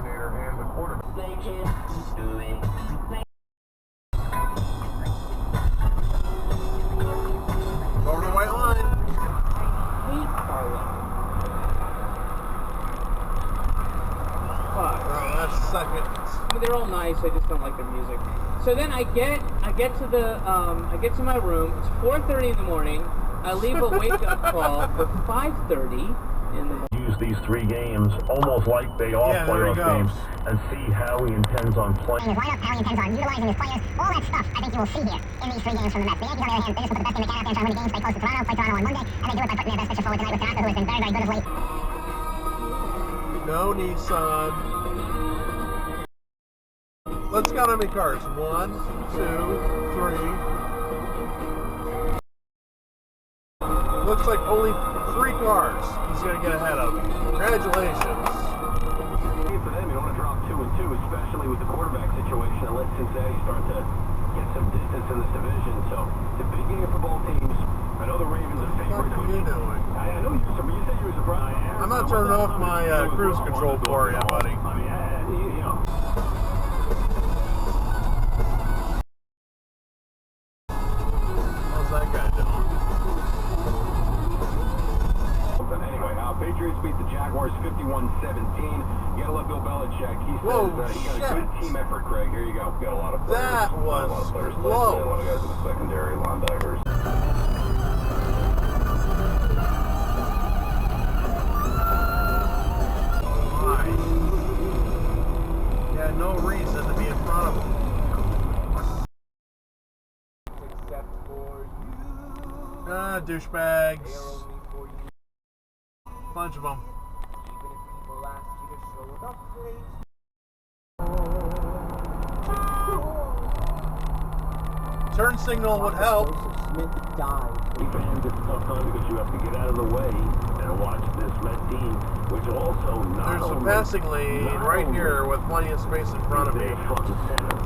coordinator and the quarterback. Over the white line. Hate Carlo. Fuck, bro, that's second. I mean, they're all nice. I just don't like their music. So then I get to my room. It's 4:30 in the morning. I leave a wake-up call for 5:30 in the morning. Use these 3 games almost like they are playoff games and see how he intends on playing. His lineup, how he intends on utilizing his players, all that stuff I think you will see here in these 3 games from the Mets. The Yankees, on the other hand, they just put the best team they can out there and try to win the games. They close to Toronto, play Toronto on Monday, and they do it by putting their best pitcher forward tonight with Tanaka, who has been very, very good of late. No, Nissan. Let's count how many cars. 1, 2, 3. Looks like only 3 cars he's going to get ahead of. Congratulations. For them, you want to drop 2 and 2, especially with the quarterback situation, and let Cincinnati start to get some distance in this division. So it's a big game for both teams. I know the Ravens are favored. What are you doing? I know you said you were surprised. I'm not turning off my cruise control for you, buddy. I mean, you know. How's that guy doing? Anyway, Patriots beat the Jaguars 51-17. You gotta love Bill Belichick. He says he got a good team effort, Craig. Here you go. Got a lot of players. That was a lot of players. A low. lot of guys in the secondary, linebackers. Had no reason to be in front of him. Except for you. Douchebags. For you. Bunch of them. Even if people ask you to show the face. Turn signal would help. Joseph Smith died. It's a tough time because you have to get out of the way and watch this Met team, which also not There's a only, passing lane right here with plenty of space in front of me. Front and center.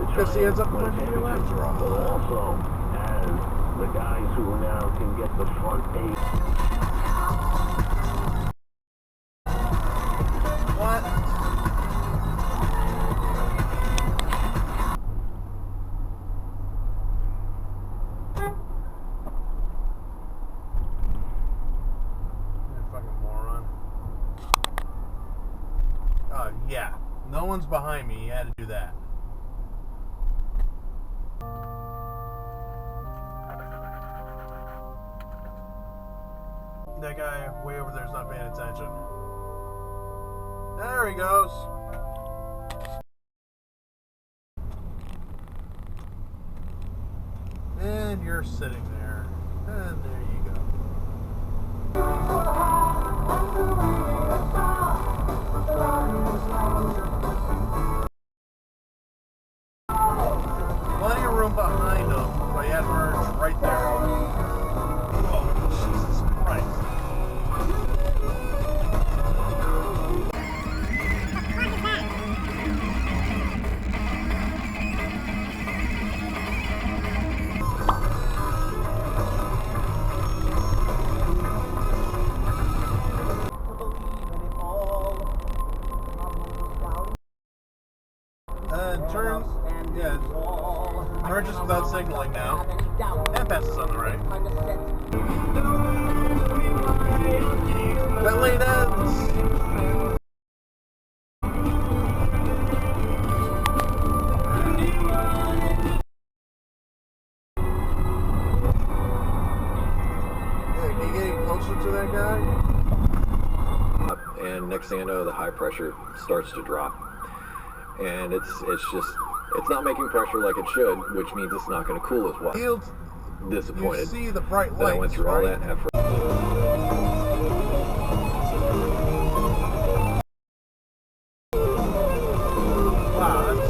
Because he ends up with your left But also as the guys who now can get the front eight. What? Yeah, no one's behind me. He had to do that. That guy way over there is not paying attention. There he goes. And you're sitting there. And there you go. Plenty of room behind him, but he had merged right there. Oh, Jesus Christ. Turns, yeah, merges without signaling now, and passes on the right. That lane ends! Hey, can you get any closer to that guy? And next thing I know, the high pressure starts to drop. And it's not making pressure like it should, which means it's not going to cool as well. Fields, Disappointed. you see the bright lights, that I went through all right? that effort. Wow, that's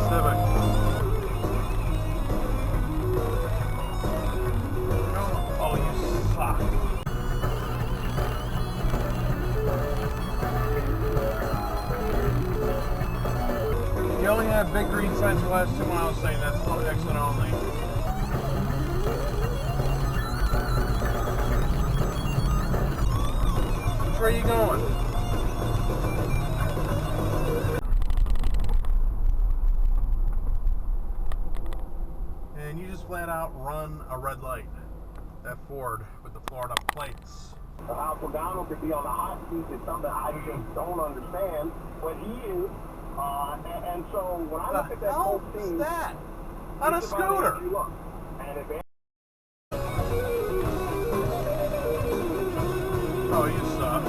civic. Oh, you suck. You only have big green signs the last 2 miles saying that's exit only. Which way are you going? flat out run a red light. That Ford with the Florida plates. How Pagano could be on the hot seat is something I just don't understand. But he is. And so when I look at that whole scene, what's that? On a scooter. And if Oh, you suck.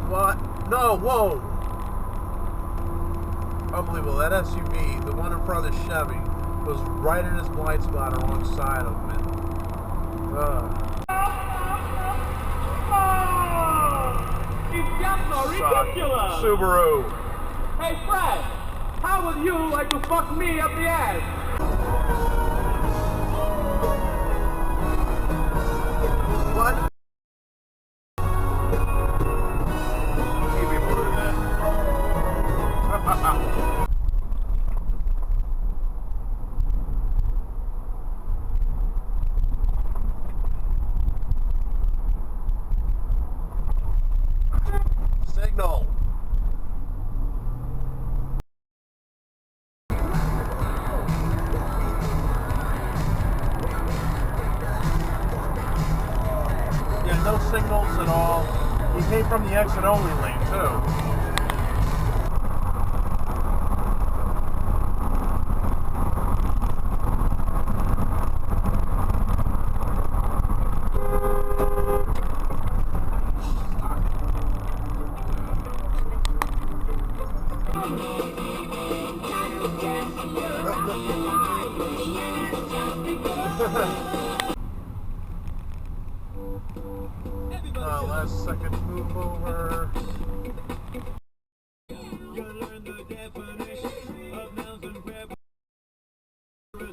What? No, whoa. Unbelievable. That SUV, the one in front of the Chevy, was right in his blind spot alongside of him. It's just so ridiculous! Subaru. Hey Fred, how would you like to fuck me up the ass? What? Give me more than that. Signal. Yeah, no signals at all. He came from the exit only lane too. Last second move over.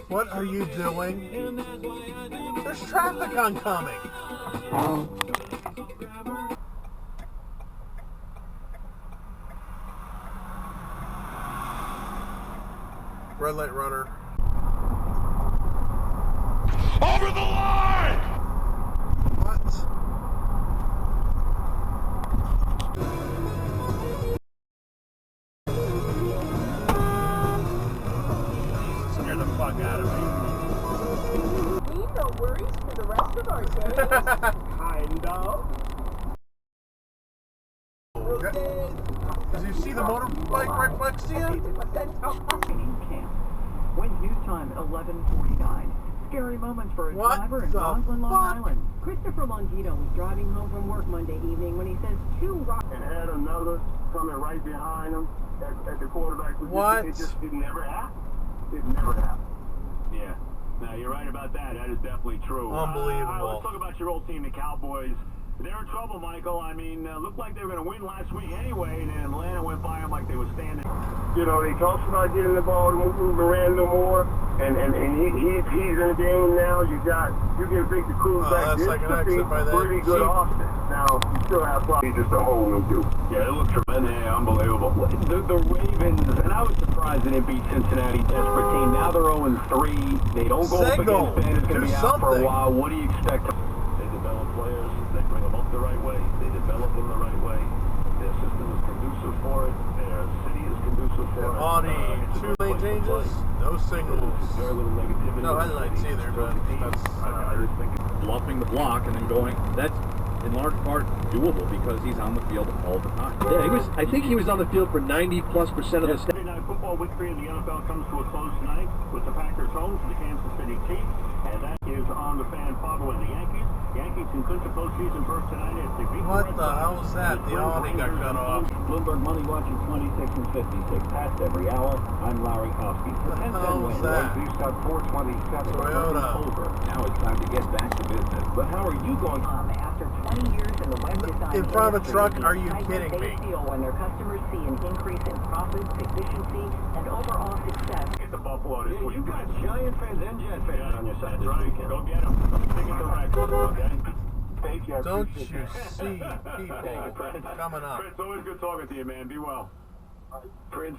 What are you doing? There's traffic oncoming. Red light runner. Over the line! What? Scared the fuck out of me. We no worries for the rest of our day. kind of. Does you see the motorbike right next to you? Camp. When news time 11:49. Scary moments for a What driver in the Roslyn, Long fuck? Island. Christopher Longito was driving home from work Monday evening when he says two And had another coming right behind him at the quarterback position. What? It never happened. It never happened. Yeah. Now, you're right about that. That is definitely true. Unbelievable. Let's talk about your old team, the Cowboys. They're in trouble, Michael. I mean, looked like they were going to win last week anyway, and then Atlanta went by them like they were standing. You know, they talked about getting the ball to move around no more, and he's in the game now. You get Victor Cruz back. That's like an exit by that. Pretty good offense. Now, you still have probably just a whole new dude. Yeah, it looks tremendous. Yeah, unbelievable. The Ravens, and I was surprised they didn't beat Cincinnati, desperate team. Now they're 0-3. They don't go up against Ben. It's going to be out for a while. What do you expect? They develop players. They bring them up the right way. They develop them the right way. Their system is conducive for it. Their city is conducive for it. Audi, 2 lane changes, no signals. Very little negativity. No headlights either, but that's I was thinking. Bluffing the block and then going. That's in large part doable because he's on the field all the time. Yeah, I think he was on the field for 90+% of the snap. Sunday night football week 3 of the NFL comes to a close tonight with the Packers home to the Kansas City Chiefs, and that is on the fan following the Yankees. Yankees can clinch a postseason berth tonight as they beat what the hell was that? The Audi got cut off. Bloomberg Money watching 26 and 56 past every hour. I'm Larry Kofsky. What the hell was that? We've got 427 Toyota. over. Now it's time to get back to business. But how are you going? After 20 years in the web design In front of a truck? industry, Are you how kidding they me? feel when their customers see an increase in profits, efficiency, and overall success. Get the Buffalo this week. You got Giant fans and Jet fans on your side this Right. weekend. Go get them. Stick it to record, okay? Thank you. I Don't appreciate you that. see people coming up? Prince, always good talking to you, man. Be well. Prince,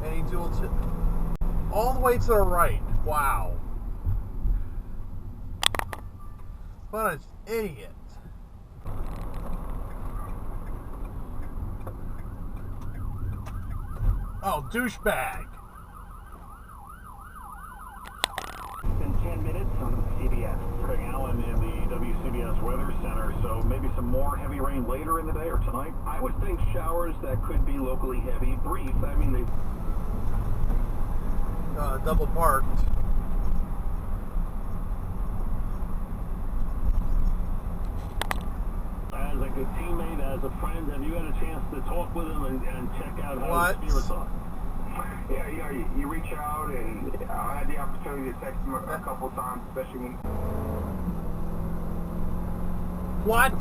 Any dual all the way to the right. Wow. What an idiot. Oh, douchebag. In 10 minutes on CBS. Craig Allen in the WCBS Weather Center, so maybe some more heavy rain later in the day or tonight? I would think showers that could be locally heavy, brief. I mean, they... Double parked. As a good teammate, as a friend, have you had a chance to talk with him and check out how his spirits are? Yeah, you reach out, and I had the opportunity to text him a couple times, especially when... What?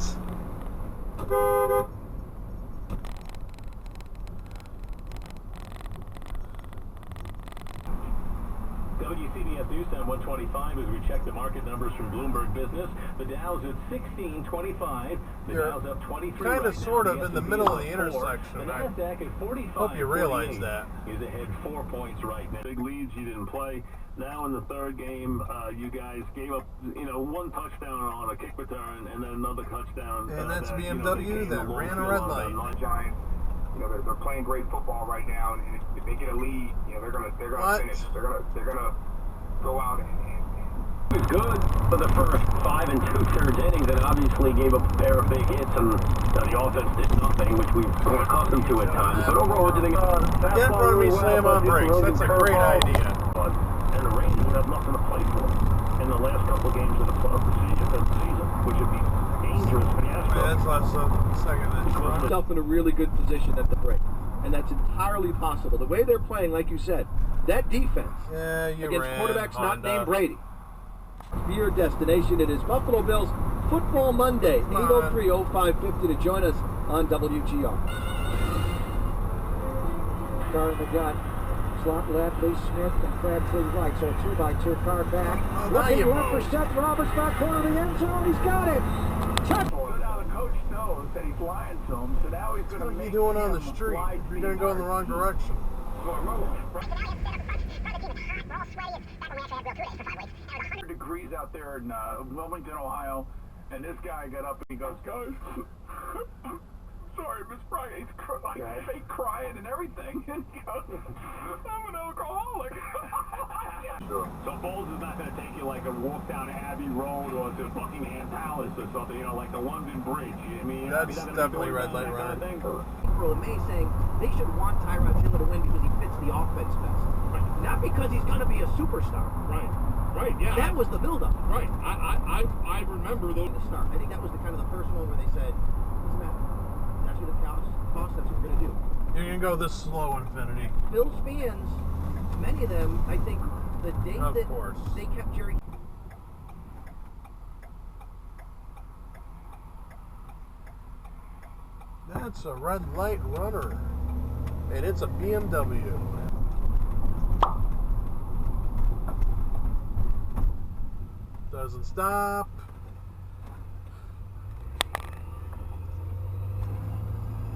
WCBS News at 125 as we check the market numbers from Bloomberg Business. The Dow's at 1625. The Dow's up 23. Kind of, right sort now. of in the middle of the intersection. The Nasdaq at 45. Hope you realize that. Is ahead 4 points right now. Big leads you didn't play. Now in the third game, you guys gave up, one touchdown on a kick return and then another touchdown. And that's BMW that ran a red light. Giants, they're playing great football right now, and if they get a lead, they're gonna finish. They're gonna go out and It was good for the first 5 2/3 innings, and obviously gave up a pair of big hits, and the offense did nothing, which we've grown accustomed to at times. But overall, what do you think? Get in front of me, slam on brakes. That's a great idea. And the Rangers have nothing to play for in the last couple of games of the season, which would be dangerous for the Astros. Yeah, that's last second. Himself in a really good position at the break, and that's entirely possible. The way they're playing, like you said, that defense against quarterbacks not named Brady. For your destination, it is Buffalo Bills Football Monday, 803-0550 to join us on WGR. Car in the gun. Slot left, Lee Smith and Crabtree right. So a 2x2 car back. Looking left for Seth Roberts, back corner of the end zone. He's got it. So now the coach knows that he's lying to him, so now he's going to make... What are you doing on the street? You're going to go in the wrong direction. 100 degrees out there in Wilmington, Ohio, and this guy got up and he goes, guys, sorry, Miss Bryant, he's fake crying and everything, and he goes, I'm an alcoholic. So Bowles is not going to take you like a walk down Abbey Road or to Buckingham Palace or something, like the London Bridge. I mean, that's definitely red light running. May saying they should want Tyrod Taylor to win because he fits the offense best. Right. Not because he's going to be a superstar. Right, yeah. That was the build-up. Right. I remember those. The start. I think that was the kind of the first one where they said, doesn't matter. That's what it costs. That's what we're going to do. You're going to go this slow, Infinity. Bills fans, many of them, I think, the day of that course. They kept Jerry... That's a red light runner. And it's a BMW. Doesn't stop.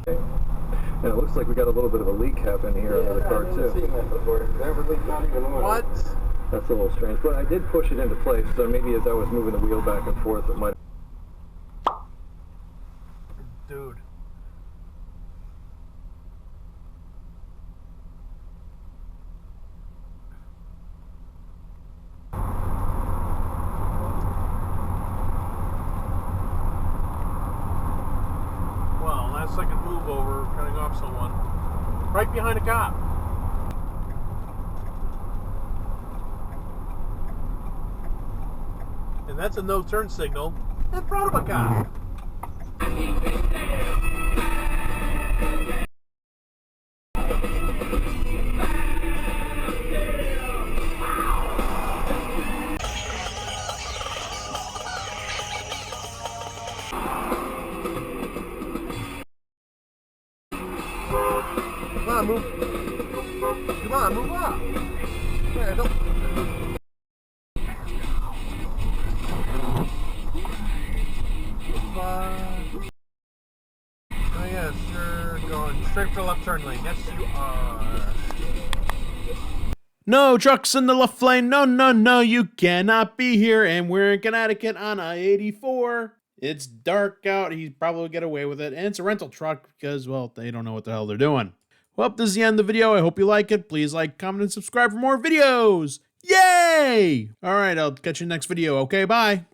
And it looks like we got a little bit of a leak happening here under the car too. What? That's a little strange. But I did push it into place, so maybe as I was moving the wheel back and forth, it might... Dude. Well, last second move over, cutting off someone. Right behind a cop. And that's a no-turn signal in front of a cop. Come on, move. Come on, move up. Yeah, don't. Oh yes, you're going straight for left turn lane. Yes, you are. No trucks in the left lane. No, no, no, you cannot be here. And we're in Connecticut on I-84. It's dark out. He probably will get away with it. And it's a rental truck because, well, they don't know what the hell they're doing. Well, this is the end of the video. I hope you like it. Please like, comment, and subscribe for more videos. Yay! All right, I'll catch you next video. Okay, bye.